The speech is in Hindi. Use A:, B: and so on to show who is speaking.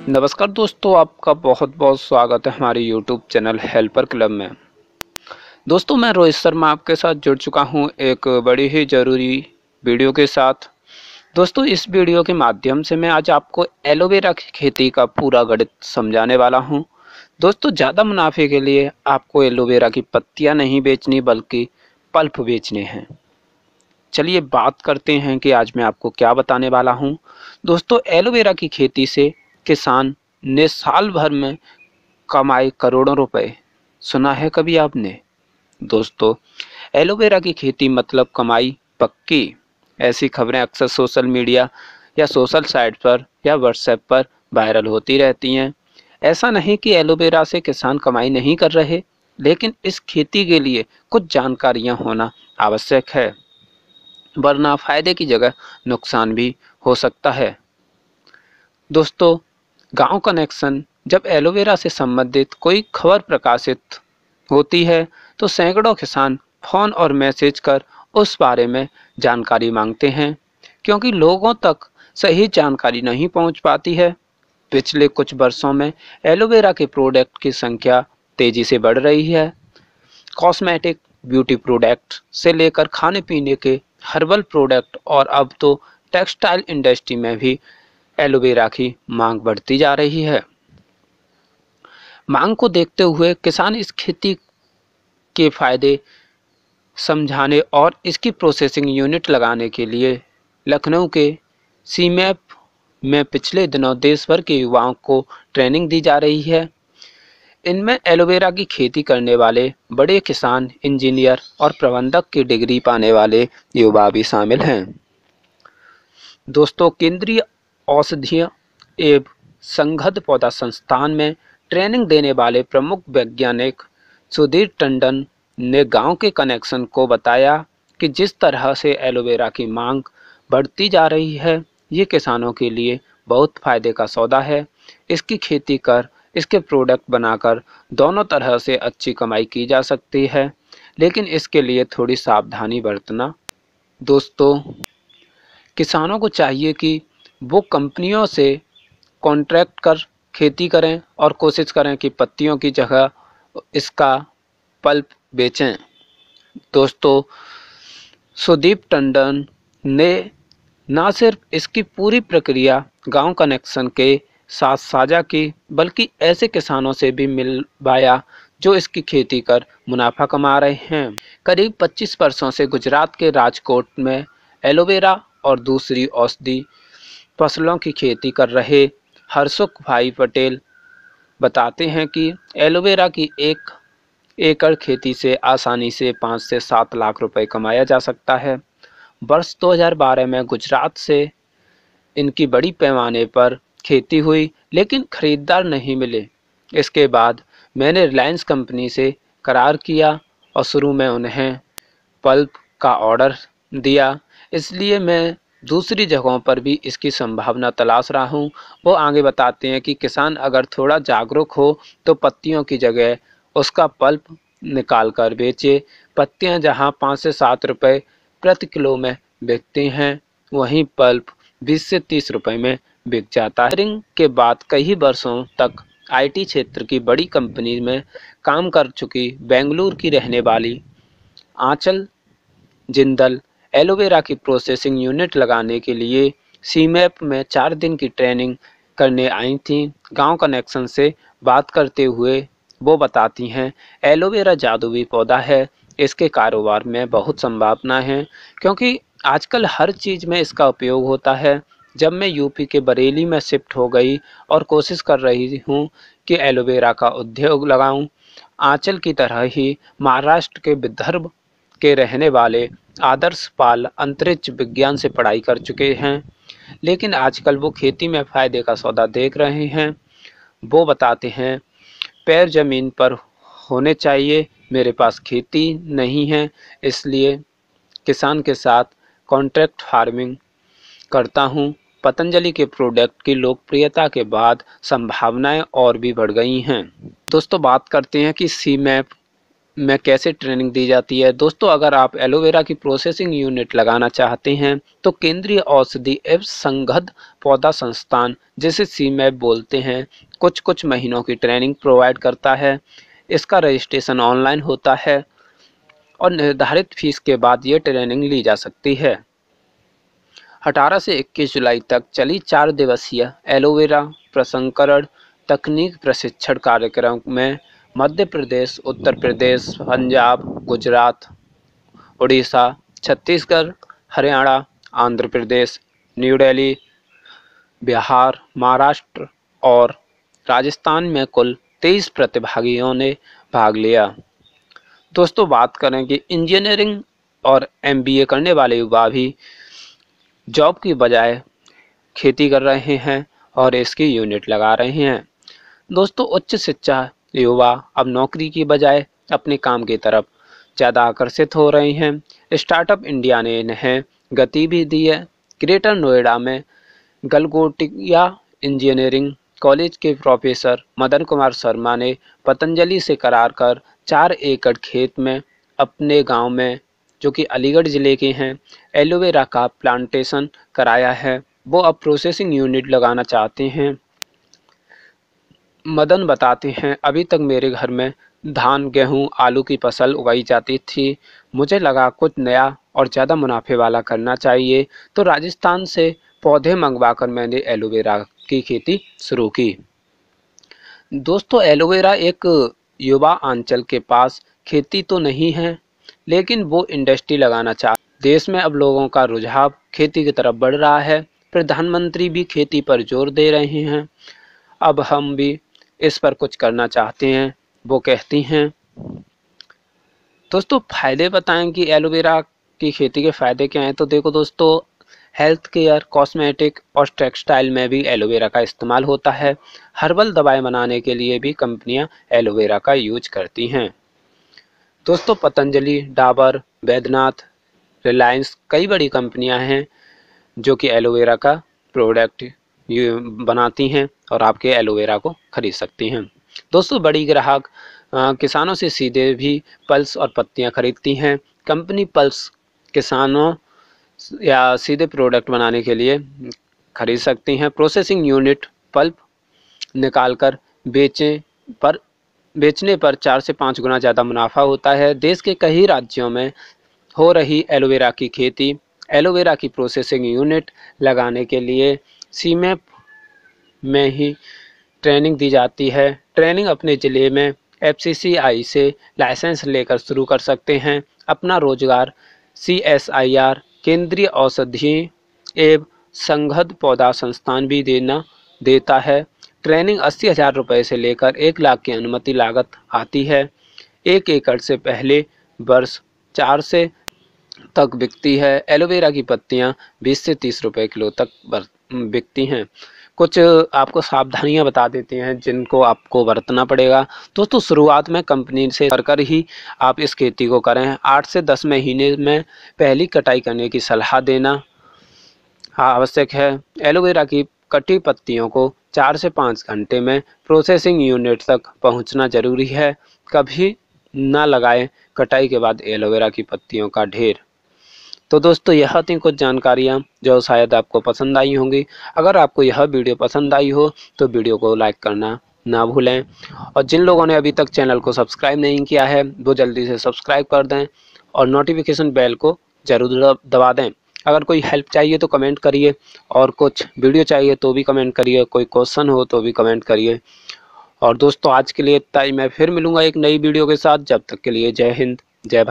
A: नमस्कार दोस्तों, आपका बहुत बहुत स्वागत है हमारे यूट्यूब चैनल हेल्पर क्लब में। दोस्तों, मैं रोहित शर्मा आपके साथ जुड़ चुका हूं एक बड़ी ही ज़रूरी वीडियो के साथ। दोस्तों, इस वीडियो के माध्यम से मैं आज आपको एलोवेरा की खेती का पूरा गणित समझाने वाला हूं। दोस्तों, ज़्यादा मुनाफे के लिए आपको एलोवेरा की पत्तियां नहीं बेचनी बल्कि पल्प बेचने हैं। चलिए बात करते हैं कि आज मैं आपको क्या बताने वाला हूं। दोस्तों, एलोवेरा की खेती से किसान ने साल भर में कमाए करोड़ों रुपए। सुना है कभी आपने? दोस्तों, एलोवेरा की खेती मतलब कमाई पक्की। ऐसी खबरें अक्सर सोशल मीडिया या सोशल साइट पर या व्हाट्सएप पर वायरल होती रहती हैं। ऐसा नहीं कि एलोवेरा से किसान कमाई नहीं कर रहे, लेकिन इस खेती के लिए कुछ जानकारियां होना आवश्यक है, वरना फायदे की जगह नुकसान भी हो सकता है। दोस्तों, गांव कनेक्शन। जब एलोवेरा से संबंधित कोई खबर प्रकाशित होती है तो सैकड़ों किसान फोन और मैसेज कर उस बारे में जानकारी मांगते हैं, क्योंकि लोगों तक सही जानकारी नहीं पहुंच पाती है। पिछले कुछ वर्षों में एलोवेरा के प्रोडक्ट की संख्या तेजी से बढ़ रही है। कॉस्मेटिक, ब्यूटी प्रोडक्ट से लेकर खाने पीने के हर्बल प्रोडक्ट और अब तो टेक्सटाइल इंडस्ट्री में भी एलोवेरा की मांग बढ़ती जा रही है। मांग को देखते हुए किसान इस खेती के फायदे समझाने और इसकी प्रोसेसिंग यूनिट लगाने के लिए लखनऊ के सीमैप में पिछले दिनों देश भर के युवाओं को ट्रेनिंग दी जा रही है। इनमें एलोवेरा की खेती करने वाले बड़े किसान, इंजीनियर और प्रबंधक की डिग्री पाने वाले युवा भी शामिल हैं। दोस्तों, केंद्रीय औषधीय एवं संघद पौधा संस्थान में ट्रेनिंग देने वाले प्रमुख वैज्ञानिक सुधीर टंडन ने गांव के कनेक्शन को बताया कि जिस तरह से एलोवेरा की मांग बढ़ती जा रही है, ये किसानों के लिए बहुत फायदे का सौदा है। इसकी खेती कर इसके प्रोडक्ट बनाकर दोनों तरह से अच्छी कमाई की जा सकती है, लेकिन इसके लिए थोड़ी सावधानी बरतना। दोस्तों, किसानों को चाहिए कि वो कंपनियों से कॉन्ट्रैक्ट कर खेती करें और कोशिश करें कि पत्तियों की जगह इसका पल्प बेचें। दोस्तों, सुदीप टंडन ने न सिर्फ इसकी पूरी प्रक्रिया गांव कनेक्शन के साथ साझा की, बल्कि ऐसे किसानों से भी मिलवाया जो इसकी खेती कर मुनाफा कमा रहे हैं। करीब 25 वर्षों से गुजरात के राजकोट में एलोवेरा और दूसरी औषधि फसलों की खेती कर रहे हरसुख भाई पटेल बताते हैं कि एलोवेरा की एक एकड़ खेती से आसानी से 5 से 7 लाख रुपए कमाया जा सकता है। वर्ष 2012 में गुजरात से इनकी बड़ी पैमाने पर खेती हुई, लेकिन खरीदार नहीं मिले। इसके बाद मैंने रिलायंस कंपनी से करार किया और शुरू में उन्हें पल्प का ऑर्डर दिया, इसलिए मैं दूसरी जगहों पर भी इसकी संभावना तलाश रहा हूँ। वो आगे बताते हैं कि किसान अगर थोड़ा जागरूक हो तो पत्तियों की जगह उसका पल्प निकाल कर बेचे। पत्तियाँ जहाँ 5 से 7 रुपए प्रति किलो में बिकती हैं, वहीं पल्प 20 से 30 रुपए में बिक जाता है। रिंग के बाद कई वर्षों तक आईटी क्षेत्र की बड़ी कंपनी में काम कर चुकी बेंगलुरु की रहने वाली आंचल जिंदल एलोवेरा की प्रोसेसिंग यूनिट लगाने के लिए सीमैप में 4 दिन की ट्रेनिंग करने आई थीं। गांव कनेक्शन से बात करते हुए वो बताती हैं, एलोवेरा जादुई पौधा है। इसके कारोबार में बहुत संभावना है, क्योंकि आजकल हर चीज़ में इसका उपयोग होता है। जब मैं यूपी के बरेली में शिफ्ट हो गई और कोशिश कर रही हूँ कि एलोवेरा का उद्योग लगाऊं, आंचल की तरह ही महाराष्ट्र के विदर्भ के रहने वाले आदर्श पाल अंतरिक्ष विज्ञान से पढ़ाई कर चुके हैं, लेकिन आजकल वो खेती में फ़ायदे का सौदा देख रहे हैं। वो बताते हैं, पैर ज़मीन पर होने चाहिए। मेरे पास खेती नहीं है, इसलिए किसान के साथ कॉन्ट्रैक्ट फार्मिंग करता हूँ। पतंजलि के प्रोडक्ट की लोकप्रियता के बाद संभावनाएं और भी बढ़ गई हैं। दोस्तों, बात करते हैं कि सीमैप में कैसे ट्रेनिंग दी जाती है। दोस्तों, अगर आप एलोवेरा की प्रोसेसिंग यूनिट लगाना चाहते हैं तो केंद्रीय औषधि एवं संघद पौधा संस्थान, जिसे सीमैप बोलते हैं, कुछ कुछ महीनों की ट्रेनिंग प्रोवाइड करता है। इसका रजिस्ट्रेशन ऑनलाइन होता है और निर्धारित फीस के बाद ये ट्रेनिंग ली जा सकती है। 18 से 21 जुलाई तक चली 4 दिवसीय एलोवेरा प्रसंस्करण तकनीक प्रशिक्षण कार्यक्रम में मध्य प्रदेश, उत्तर प्रदेश, पंजाब, गुजरात, उड़ीसा, छत्तीसगढ़, हरियाणा, आंध्र प्रदेश, न्यू दिल्ली, बिहार, महाराष्ट्र और राजस्थान में कुल 23 प्रतिभागियों ने भाग लिया। दोस्तों, बात करें कि इंजीनियरिंग और MBA करने वाले युवा भी जॉब की बजाय खेती कर रहे हैं और इसकी यूनिट लगा रहे हैं। दोस्तों, उच्च शिक्षा युवा अब नौकरी की बजाय अपने काम की तरफ ज़्यादा आकर्षित हो रहे हैं। स्टार्टअप इंडिया ने इन्हें गति भी दी है। ग्रेटर नोएडा में गलगोटिया इंजीनियरिंग कॉलेज के प्रोफेसर मदन कुमार शर्मा ने पतंजलि से करार कर 4 एकड़ खेत में अपने गांव में, जो कि अलीगढ़ ज़िले के हैं, एलोवेरा का प्लांटेशन कराया है। वो अब प्रोसेसिंग यूनिट लगाना चाहते हैं। मदन बताते हैं, अभी तक मेरे घर में धान, गेहूं, आलू की फसल उगाई जाती थी। मुझे लगा कुछ नया और ज़्यादा मुनाफे वाला करना चाहिए, तो राजस्थान से पौधे मंगवाकर मैंने एलोवेरा की खेती शुरू की। दोस्तों, एलोवेरा एक युवा अंचल के पास खेती तो नहीं है, लेकिन वो इंडस्ट्री लगाना चाहते। देश में अब लोगों का रुझाव खेती की तरफ बढ़ रहा है। प्रधानमंत्री भी खेती पर जोर दे रहे हैं। अब हम भी इस पर कुछ करना चाहते हैं, वो कहती हैं। दोस्तों, फ़ायदे बताएं कि एलोवेरा की खेती के फ़ायदे क्या हैं। तो देखो दोस्तों, हेल्थ केयर, कॉस्मेटिक और टेक्सटाइल में भी एलोवेरा का इस्तेमाल होता है। हर्बल दवाएं बनाने के लिए भी कंपनियां एलोवेरा का यूज करती हैं। दोस्तों, पतंजलि, डाबर, बैद्यनाथ, रिलायंस, कई बड़ी कंपनियां हैं जो कि एलोवेरा का प्रोडक्ट बनाती हैं और आपके एलोवेरा को खरीद सकती हैं। दोस्तों, बड़ी ग्राहक किसानों से सीधे भी पल्स और पत्तियां खरीदती हैं। कंपनी पल्स किसानों या सीधे प्रोडक्ट बनाने के लिए खरीद सकती हैं। प्रोसेसिंग यूनिट पल्प निकालकर बेचने पर 4 से 5 गुना ज़्यादा मुनाफा होता है। देश के कई राज्यों में हो रही एलोवेरा की खेती, एलोवेरा की प्रोसेसिंग यूनिट लगाने के लिए सीमैप में ही ट्रेनिंग दी जाती है। ट्रेनिंग अपने ज़िले में FCCI से लाइसेंस लेकर शुरू कर सकते हैं। अपना रोजगार CSIR केंद्रीय औषधि एवं संघद पौधा संस्थान भी देता है। ट्रेनिंग 80,000 रुपये से लेकर 1 लाख की अनुमति लागत आती है। 1 एकड़ से पहले वर्ष 4 से तक बिकती है। एलोवेरा की पत्तियां 20 से 30 रुपये किलो तक बिकती हैं। कुछ आपको सावधानियां बता देते हैं जिनको आपको बरतना पड़ेगा। दोस्तों, शुरुआत में कंपनी से कर ही आप इस खेती को करें। 8 से 10 महीने में पहली कटाई करने की सलाह देना आवश्यक है। एलोवेरा की कटी पत्तियों को 4 से 5 घंटे में प्रोसेसिंग यूनिट तक पहुंचना जरूरी है। कभी ना लगाएं कटाई के बाद एलोवेरा की पत्तियों का ढेर। तो दोस्तों, यह थी कुछ जानकारियाँ जो शायद आपको पसंद आई होंगी। अगर आपको यह वीडियो पसंद आई हो तो वीडियो को लाइक करना ना भूलें, और जिन लोगों ने अभी तक चैनल को सब्सक्राइब नहीं किया है वो जल्दी से सब्सक्राइब कर दें और नोटिफिकेशन बेल को ज़रूर दबा दें। अगर कोई हेल्प चाहिए तो कमेंट करिए, और कुछ वीडियो चाहिए तो भी कमेंट करिए, कोई क्वेश्चन हो तो भी कमेंट करिए। और दोस्तों, आज के लिए इतना ही। मैं फिर मिलूँगा एक नई वीडियो के साथ। जब तक के लिए जय हिंद, जय भारत।